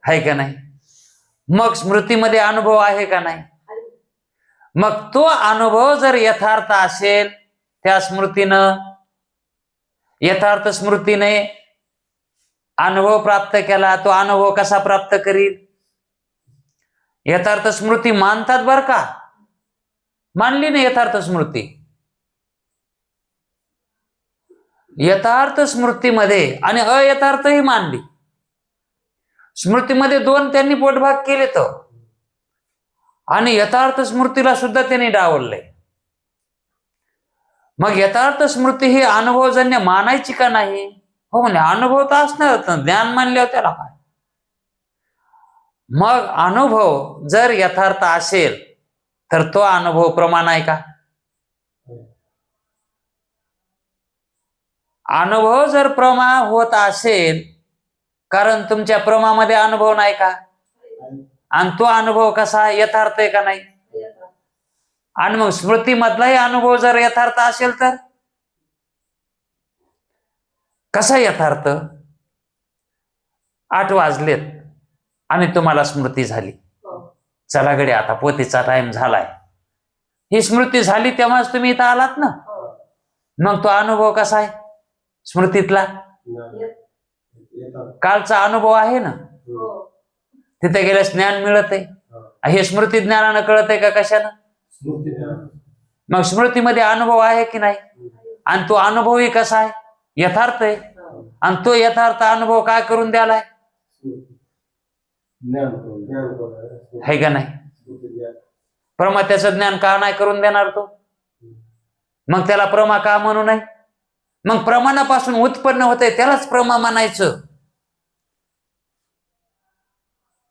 Speaker 1: आहे का नाही? मग स्मृतीमध्ये अनुभव आहे का नाही? मग तो अनुभव जर यथार्थ असेल, त्या स्मृतीनं, यथार्थ स्मृतीने अनुभव प्राप्त केला, तो अनुभव कसा प्राप्त करील? यथार्थ स्मृती मानतात बर का, मानली ना यथार्थ स्मृती. यथार्थ स्मृतीमध्ये आणि अयथार्थही मानली. स्मृतीमध्ये दोन त्यांनी पोटभाग केले तर, आणि यथार्थ स्मृतीला सुद्धा त्यांनी डावलले. मग यथार्थ स्मृती ही अनुभवजन्य मानायची का नाही? हो म्हणे अनुभव तर असणार, ज्ञान मानल्यावर त्याला काय? मग अनुभव जर यथार्थ असेल तर तो अनुभव प्रमाण आहे का? अनुभव जर प्रमा होत असेल, कारण तुमच्या प्रमामध्ये अनुभव नाही का, आणि तो अनुभव कसा? यथार्थ आहे का नाही? आणि मग स्मृतीमधलाही अनुभव जर यथार्थ असेल तर कसा यथार्थ? 8 वाजलेत आणि तुम्हाला स्मृती झाली, चला गडे आता पोथीचा टाइम झालाय, ही स्मृती झाली तेव्हाच तुम्ही इथं आलात ना. मग तो अनुभव कसा आहे? स्मृतीतला कालचा अनुभव आहे ना, तिथे गेल्यास ज्ञान मिळत आहे. हे स्मृती ज्ञानानं कळत आहे का कशानं? मग स्मृतीमध्ये अनुभव आहे की नाही? आणि तो अनुभवही कसा आहे? यथार्थ आहे. आणि तो यथार्थ अनुभव काय करून द्यालाय? है का नाही? प्रमा त्याचं ज्ञान का नाही करून देणार तो? मग त्याला प्रमा का म्हणू नये? मग प्रमाणापासून उत्पन्न होते त्यालाच प्रमा म्हणायचं,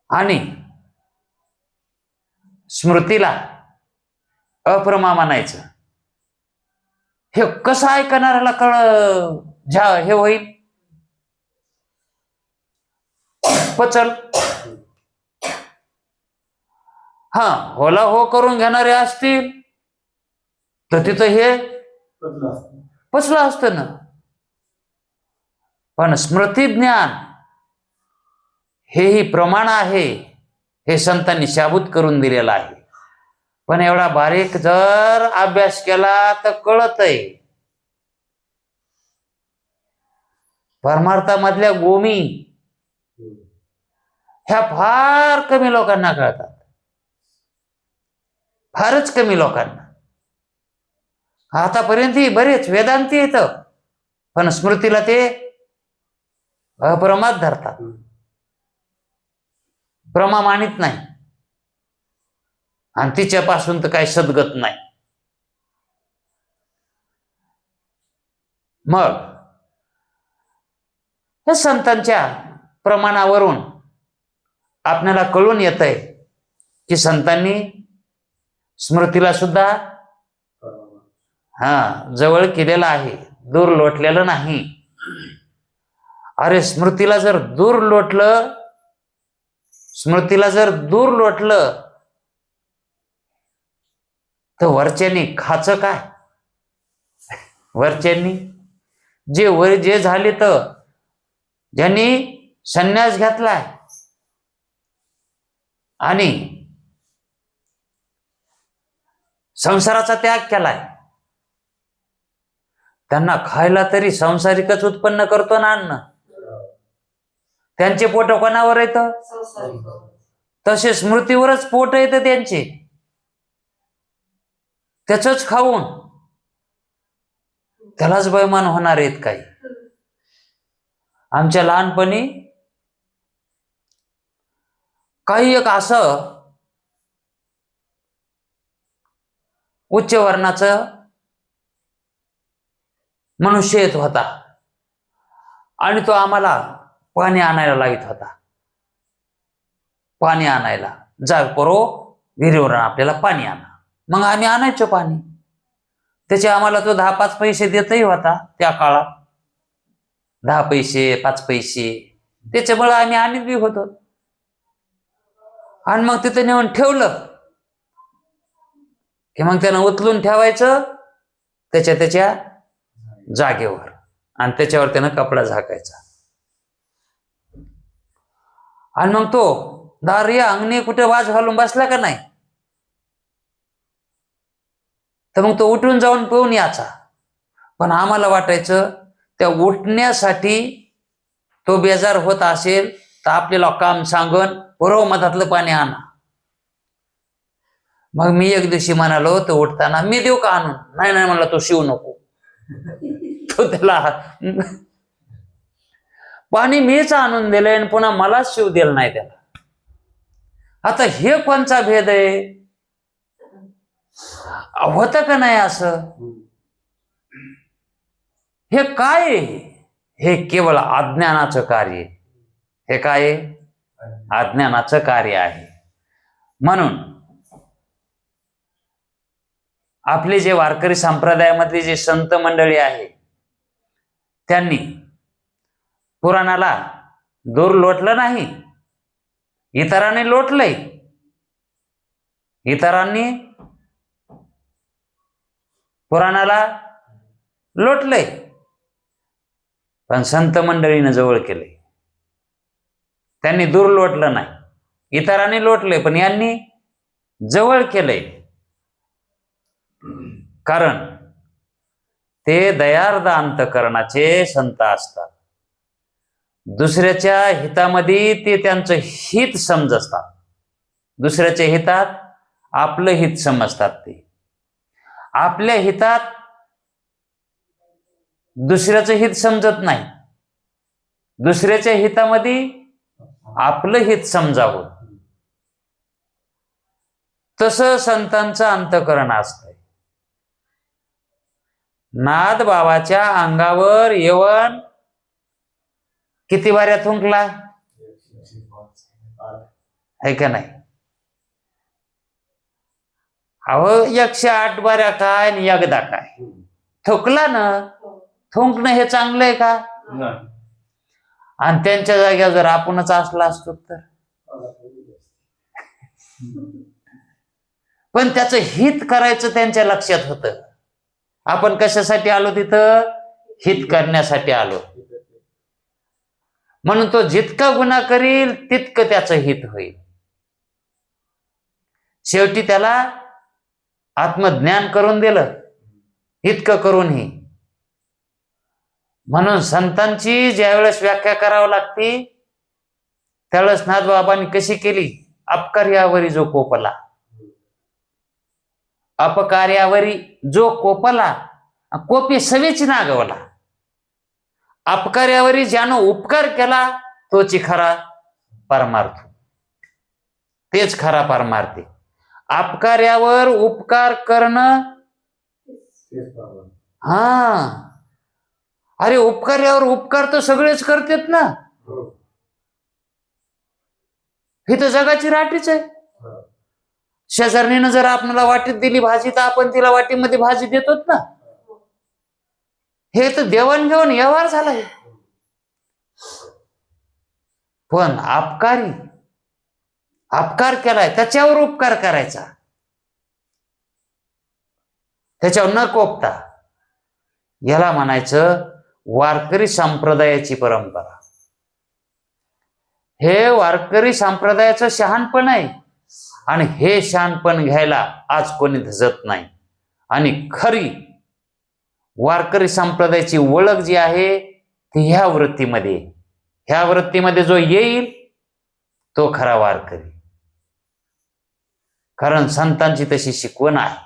Speaker 1: आणि स्मृतीला अप्रमा म्हणायचं. हे कसं ऐकणाऱ्याला हे होईल, पचल. हा, होला हो करून घेणारे असतील तर तिथं हे पचलं असतं ना. पण स्मृती ज्ञान हेही प्रमाण आहे, हे संतांनी शाबूत करून दिलेलं आहे. पण एवढा बारीक जर अभ्यास केला तर कळतंय. परमार्थामधल्या गोमी ह्या फार कमी लोकांना कळतात, फारच कमी लोकांना. आतापर्यंत बरेच वेदांती येतं, पण स्मृतीला ते अप्रमाद धरतात, प्रमा मानित नाही, आणि तिच्यापासून तर काही सद्गत नाही. मग या संतांच्या प्रमाणावरून आपल्याला कळून येतंय की संतांनी स्मृतीला सुद्धा जवळ केलेलं आहे, दूर लोटलेलं नाही. अरे स्मृतीला जर दूर लोटलं तर वरच्यांनी खाचं काय? वरच्यांनी जे झाले, तर ज्यांनी संन्यास घेतलाय आणि संसाराचा त्याग केलाय, त्यांना खायला तरी संसारिकच उत्पन्न करतो ना अन्न. त्यांचे पोट कोणावर येतं? तसे स्मृतीवरच पोट येतं त्यांचे, त्याच खाऊन त्यालाच बैमान होणार आहेत काही. आमच्या लहानपणी काही एक असं उच्च वर्णाचं मनुष्य येत होता आणि तो आम्हाला पाणी आणायला लावित होता. पाणी आणायला जा पोरो, विहिरीवर आपल्याला पाणी आणा. मग आम्ही आणायचो पाणी. त्याचे आम्हाला तो 10-5 पैसे देतही होता त्या काळात, 10 पैसे 5 पैसे, त्याच्यामुळे आम्ही आणत बी होतो. आणि मग तिथे नेऊन ठेवलं की मग त्यानं उचलून ठेवायचं त्याच्या जागेवर, आणि त्याच्यावर त्यानं कपडा झाकायचा. आणि मग तो दारिया अंगणी कुठे वाज घालून बसला का नाही, तर मग तो उठून जाऊन पिऊन यायचा. पण आम्हाला वाटायचं त्या उठण्यासाठी तो बेजार होत असेल तर आपल्याला काम सांगून बरोबर मधातलं पाणी आणा. मग मी एक दिवशी म्हणालो, तो उठताना मी देऊ का आणून? नाही म्हणला, तो शिव नको. तो त्याला पाणी मीच आणून दिलंय आणि पुन्हा मलाच शिव दिलं नाही त्याला. आता हे कोणचा भेद आहे? होतं का नाही असं? हे काय आहे? हे केवळ अज्ञानाचं कार्य. हे काय? अज्ञानाचं कार्य आहे. म्हणून आपले जे वारकरी संप्रदायामधले जे संत मंडळी आहे, त्यांनी पुराणाला दूर लोटलं नाही, इतरांनी लोटलंय. इतरांनी पुराणाला लोटलंय, पण संत मंडळीनं जवळ केलंय. त्यांनी दूर लोटलं नाही, इतरांनी लोटले, पण यांनी जवळ केलंय. कारण ते दयार्द अंतकरणाचे संत असतात. दुसऱ्याच्या हितामध्ये ते त्यांचं हित समजतात, दुसऱ्याच्या हितात आपलं हित समजतात. ते आपल्या हितात दुसऱ्याचं हित समजत नाही, दुसऱ्याच्या हितामध्ये आपलं हित समजावं, तसं संतांचं अंतकरण असतंय. नाद बाबाच्या अंगावर येऊन किती वाऱ्या थुंकला आहे का नाही? अहो 108 बाऱ्या काय आणि एकदा काय? थुंकला ना, थुंकणं हे चांगलं आहे का?
Speaker 2: नाही.
Speaker 1: आणि त्यांच्या जाग्यावर जर आपणच असला असतो तर, पण त्याचं हित करायचं त्यांच्या लक्षात होतं. आपण कशासाठी आलो तिथं? हित करण्यासाठी आलो. म्हणून तो जितका गुन्हा करील तितकं त्याचं हित होईल. शेवटी त्याला आत्मज्ञान करून दिलं, इतकं करूनही. म्हणून संतांची ज्यावेळेस व्याख्या करावी लागते त्यावेळेस नाथबाबांनी कशी केली? अपकार्यावरी जो कोपला, अपकार्यावरी जो कोपला, कोपी सवेची नागवला. अपकार्यावरी ज्यानं उपकार केला तोची खरा परमार्थ, तेच खरा परमार्थ. अपकार्यावर उपकार करणं, हा, अरे उपकार्यावर उपकार तर सगळेच करतात ना. ही तर जगाची राटीच आहे. शेजारणीनं जर आपल्याला वाटीत दिली भाजी तर आपण तिला वाटीमध्ये भाजी देतोच ना. हे तर देवाणघेवाण व्यवहार झाला. पण अपकार केलाय त्याच्यावर उपकार करायचा, त्याच्यावर न कोपता. याला म्हणायचं वारकरी संप्रदायाची परंपरा. हे वारकरी संप्रदायाचं शहाणपण आहे. आणि हे शहाणपण घ्यायला आज कोणी धजत नाही. आणि खरी वारकरी संप्रदायाची ओळख जी आहे ती ह्या वृत्तीमध्ये, ह्या वृत्तीमध्ये जो येईल तो खरा वारकरी. कारण संतांची तशी शिकवण आहे.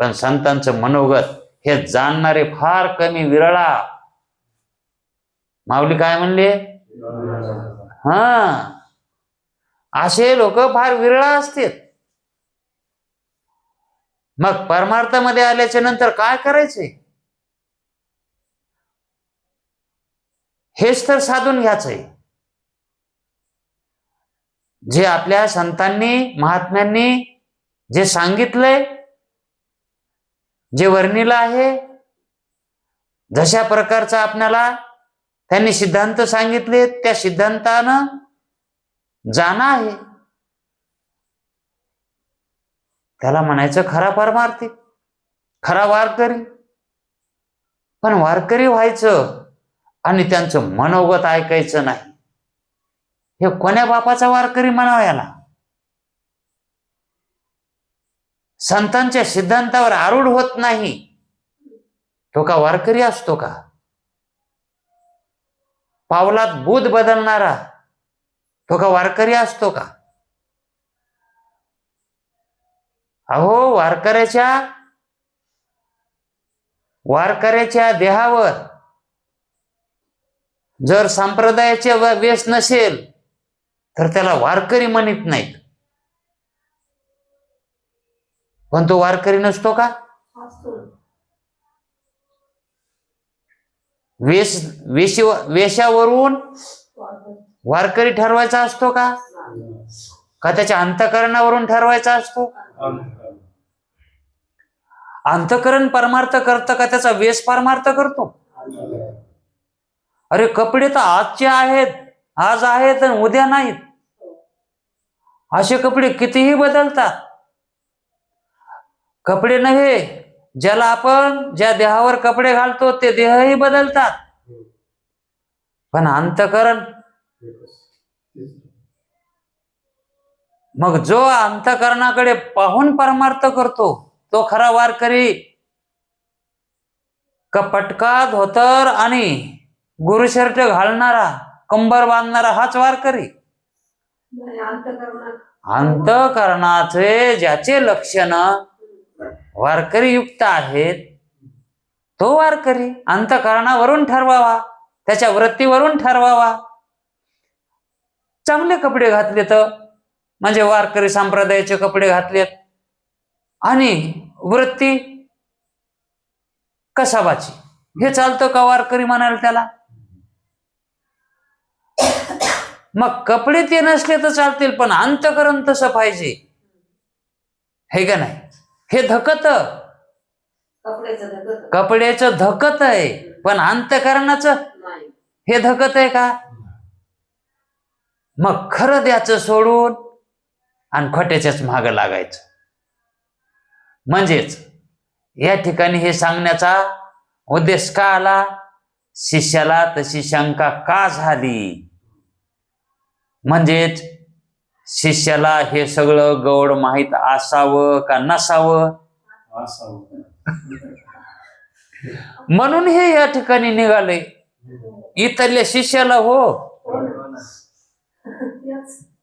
Speaker 1: पण संतांचं मनोगत हे जाणणारे फार कमी, विरळा. माऊली काय म्हणले? हा, असे लोक फार विरळा असतात. मग परमार्थामध्ये आल्याच्या नंतर काय करायचे हेच तर साधून घ्यायचंय. जे आपल्या संतांनी, महात्म्यांनी जे सांगितलंय, जे वर्णिलं आहे, जशा प्रकारचा आपल्याला त्यांनी सिद्धांत सांगितले त्या सिद्धांतानं जाणं आहे. त्याला म्हणायचं खरा परमार्थी, खरा वारकरी. पण वारकरी व्हायचं आणि त्यांचं मनोगत ऐकायचं नाही. हे कोण्या बापाचा वारकरी म्हणावं याला? संतांच्या सिद्धांतावर आरूढ होत नाही तो का वारकरी असतो का? पावलात बुध बदलणारा तो का वारकरी असतो का? अहो, वारकऱ्याच्या देहावर जर संप्रदायाचे वेश नसेल तर त्याला वारकरी म्हणत नाहीत. पण तो वारकरी नसतो का? वेशावरून वारकरी ठरवायचा असतो का? का त्याच्या अंतःकरणावरून ठरवायचा असतो? अंतःकरण परमार्थ करतं का त्याचा वेश परमार्थ करतो? अरे कपडे तर आजचे आहेत, आज आहेत आणि उद्या नाहीत. असे कपडे कितीही बदलतात. कपडे नव्हे, ज्याला आपण ज्या देहावर कपडे घालतो ते देहही बदलतात. पण अंतःकरण, मग जो अंतःकरणाकडे पाहून परमार्थ करतो तो खरा वारकरी. कपटका, धोतर आणि गुरुशर्ट घालणारा, कंबर बांधणारा हाच वारकरी. अंतःकरणाचे ज्याचे लक्षण वारकरी युक्त आहेत तो वारकरी. अंतःकरणावरून ठरवावा, त्याच्या वृत्तीवरून ठरवावा. चांगले कपडे घातले तर म्हणजे वारकरी संप्रदायाचे कपडे घातलेत, आणि वृत्ती कसाबाची, हे चालतं का वारकरी म्हणाल त्याला? मग कपडे ते नसले तर चालतील पण अंतःकरण तसं पाहिजे, हे का नाही? हे धकत. कपड्याचं धकत आहे, पण अंतःकरणाचं हे धकत आहे का? मग खरं द्याचं सोडून आणि खोट्याच्याच माग लागायचं. म्हणजेच या ठिकाणी हे सांगण्याचा उद्देश का आला? शिष्याला तशी शंका का झाली? म्हणजेच शिष्याला हे सगळं गौड माहीत असावं का नसावं, म्हणून हे या ठिकाणी निघाले. इथल्या शिष्याला हो,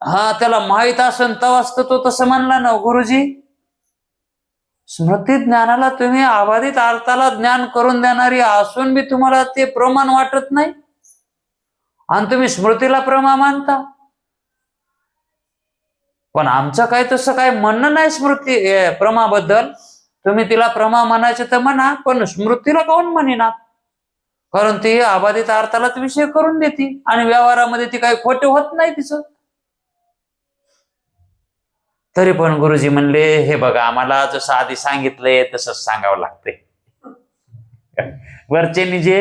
Speaker 1: हा त्याला माहित असन तवाच तो तसं म्हणला ना, गुरुजी स्मृती ज्ञानाला तुम्ही अबाधित अर्थाला ज्ञान करून देणारी असून बी तुम्हाला ते प्रमाण वाटत नाही आणि तुम्ही स्मृतीला प्रमा मानता. पण आमचं काय तसं काय म्हणणं नाही स्मृती प्रमाबद्दल. तुम्ही तिला प्रमा म्हणायचं तर म्हणा, पण स्मृतीला काऊन म्हणेना? कारण ती अबाधित अर्थालाच विषय करून देते आणि व्यवहारामध्ये ती काही खोटे होत नाही तिचं. तरी पण गुरुजी म्हणले, हे बघा आम्हाला जसं आधी सांगितलंय तसंच सांगावं लागतंय. वरचेनी जे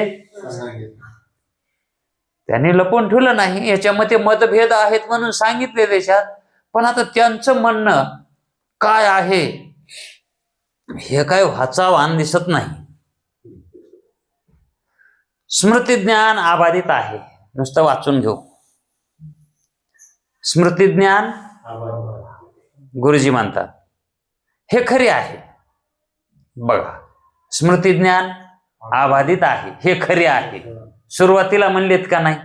Speaker 1: त्यांनी लपवून ठेवलं नाही, याच्यामध्ये मतभेद आहेत म्हणून सांगितले देशात. पण आता त्यांचं म्हणणं काय आहे हे काय वाचावान दिसत नाही. स्मृती ज्ञान अबाधित आहे, नुसतं वाचून घेऊ. स्मृती ज्ञान गुरुजी म्हणतात हे खरे आहे. बघा, स्मृती ज्ञान अबाधित आहे हे खरे आहे. सुरुवातीला म्हणलेत का नाही?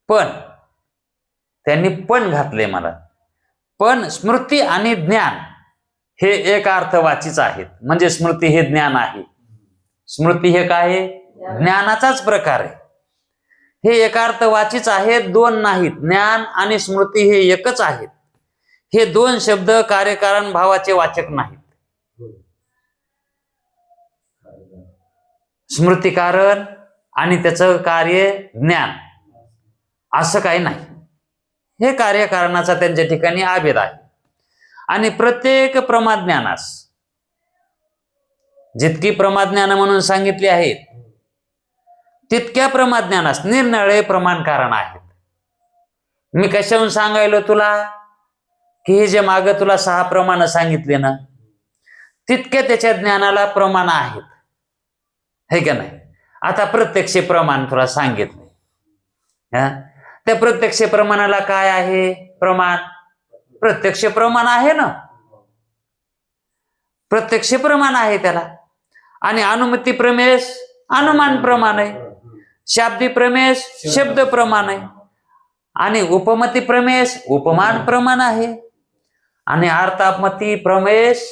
Speaker 1: पण त्यांनी पण घातले मला. पण स्मृती आणि ज्ञान हे एक अर्थवाचीच आहेत. म्हणजे स्मृती हे ज्ञान आहे. स्मृती हे काय आहे? ज्ञानाचाच प्रकार आहे. हे एकार्थवाचीच आहेत, दोन नाहीत. ज्ञान आणि स्मृती हे एकच आहेत. हे दोन शब्द कार्यकारण भावाचे वाचक नाहीत. स्मृती कारण आणि त्याचं कार्य ज्ञान असं काही नाही. हे कार्यकारणाचा त्यांच्या ठिकाणी अभेद आहे. आणि प्रत्येक प्रमाज्ञानास जितकी प्रमाज्ञान म्हणून सांगितली आहेत तितक्या प्रमाज्ञानास निरनिराळे प्रमाण कारण आहेत. मी कशाहून सांगायलो तुला की हे जे माग तुला 6 प्रमाण सांगितले ना, तितके त्याच्या ज्ञानाला प्रमाण आहेत, हे का नाही? आता प्रत्यक्ष प्रमाण तुला सांगितले, त्या प्रत्यक्ष प्रमाणाला काय आहे? प्रमाण प्रत्यक्ष प्रमाण आहे ना, प्रत्यक्ष प्रमाण आहे त्याला. आणि अनुमती प्रमेश अनुमान प्रमाण आहे, शाब्दी प्रमेश शब्द प्रमाण आहे, आणि उपमती प्रमेश उपमान प्रमाण आहे, आणि अर्थापमती प्रमेश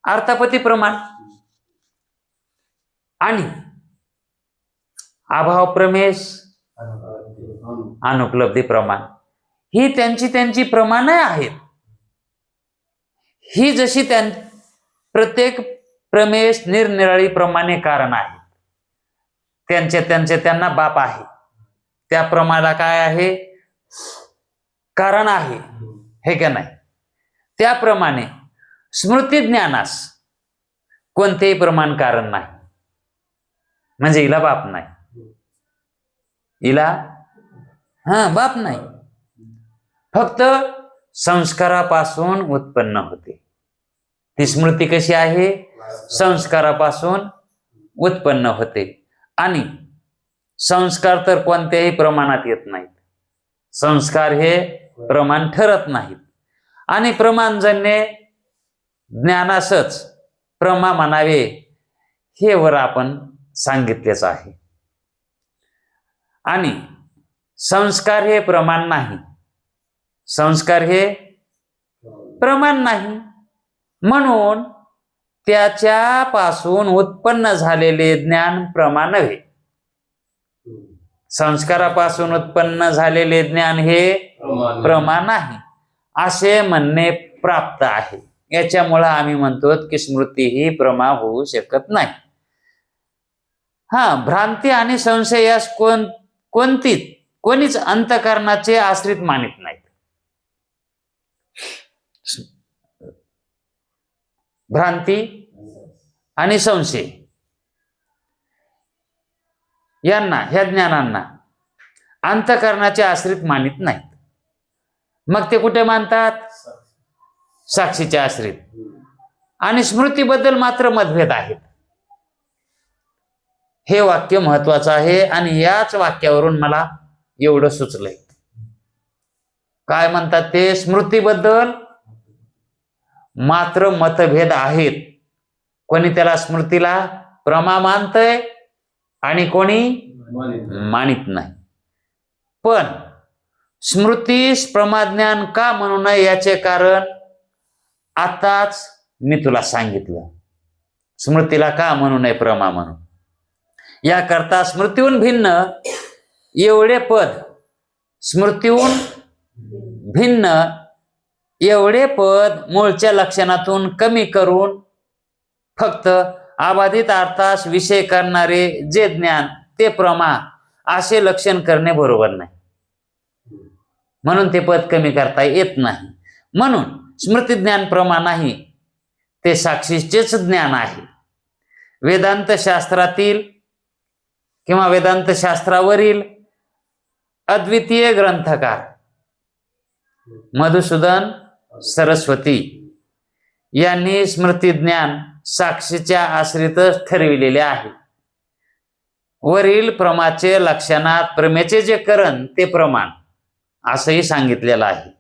Speaker 1: अर्थापती प्रमाण, आणि अभाव प्रमेश अनुपलब्धी प्रमाण. ही त्यांची प्रमाणे आहेत. ही जशी प्रत्येक प्रमेश निरनिराळी प्रमाणे कारण आहे. त्यांना बाप आहे, त्या प्रमाणाला काय आहे? कारण आहे, हे का नाही? त्याप्रमाणे स्मृती ज्ञानास कोणतेही प्रमाण कारण नाही. म्हणजे हिला बाप नाही, हिला बाप नाही. फक्त संस्कारापासून उत्पन्न होते. ती स्मृती कशी आहे? संस्कारापासून उत्पन्न होते. आणि संस्कार तर कोणत्याही प्रमाणात येत नाहीत. संस्कार हे प्रमाण ठरत नाहीत. आणि प्रमाणजन्य ज्ञानासच प्रमा म्हणावे हे वर आपण सांगितलेच आहे. आणि संस्कार हे प्रमाण नाही, संस्कार हे प्रमाण नाही. म्हणून त्याच्यापासून उत्पन्न झालेले ज्ञान प्रमा नव्हे. संस्कारापासून उत्पन्न झालेले ज्ञान हे प्रमा नाही असे म्हणणे प्राप्त आहे. याच्यामुळे आम्ही म्हणतो की स्मृती ही प्रमा होऊ शकत नाही. भ्रांती आणि संशय यास कोणीच अंतःकरणाचे आश्रित मानित नाहीत. भ्रांती आणि संशय यांना, ह्या ज्ञानांना अंतःकरणाचे आश्रित मानित नाहीत. मग ते कुठे मानतात? साक्षीचे आश्रित. आणि स्मृतीबद्दल मात्र मतभेद आहेत. हे वाक्य महत्वाचं आहे आणि याच वाक्यावरून मला एवढं सुचलंय. काय म्हणतात ते? स्मृतीबद्दल मात्र मतभेद आहेत. कोणी त्याला स्मृतीला प्रमा मानतय आणि कोणी मानित नाही. पण स्मृतीस प्रमाज्ञान का म्हणू नये याचे कारण आताच मी तुला सांगितलं. स्मृतीला का म्हणू नये प्रमा म्हणून? याकरता स्मृतीहून भिन्न एवढे पद, स्मृतीहून भिन्न एवढे पद मूळच्या लक्षणातून कमी करून फक्त अबाधित अर्थास विषय करणारे जे ज्ञान ते प्रमा असे लक्षण करणे बरोबर नाही. म्हणून ते पद कमी करता येत नाही. म्हणून स्मृती ज्ञान प्रमा नाही, ते साक्षीचेच ज्ञान आहे. वेदांत शास्त्रातील किंवा वेदांत शास्त्रावरील अद्वितीय ग्रंथकार मधुसूदन सरस्वती यांनी स्मृती ज्ञान साक्षीच्या आश्रितच ठरविलेले आहे. वरील प्रमाचे लक्षणात प्रमेचे जे करण ते प्रमाण असंही सांगितलेलं आहे.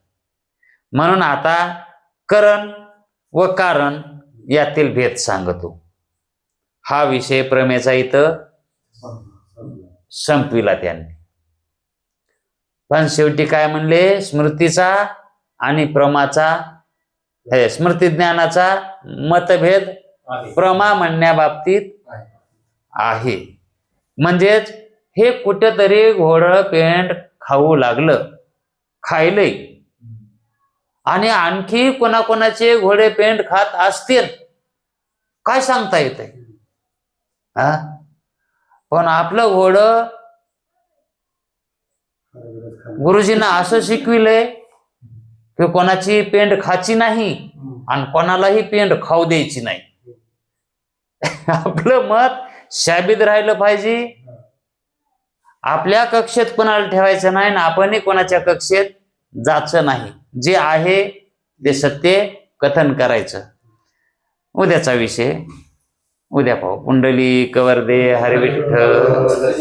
Speaker 1: म्हणून आता करण व कारण यातील भेद सांगतो. हा विषय प्रमेचा इथं संपविला त्यांनी. पण शेवटी काय म्हणले? स्मृतीचा आणि प्रमाचा, स्मृती ज्ञानाचा मतभेद प्रमा म्हणण्याबाबतीत आहे. म्हणजेच हे कुठेतरी घोडं पेंड खाऊ लागलं, खायलंय, आणि आणखी कोणाकोणाचे घोडे पेंड खात असतील काय सांगता येतंय? पण आपलं घोडं गुरुजींना असं शिकविलंय की कोणाची पेंड खाची नाही आणि कोणालाही पेंड खाऊ द्यायची नाही. आपलं मत शाबीत राहिलं पाहिजे. आपल्या कक्षेत कोणाला ठेवायचं नाही ना आपणही कोणाच्या कक्षेत जायचं नाही. जे आहे ते सत्य कथन करायचं. उद्याचा विषय उद्या पाहू. कुंडली कवरदे हरी विठ्ठल.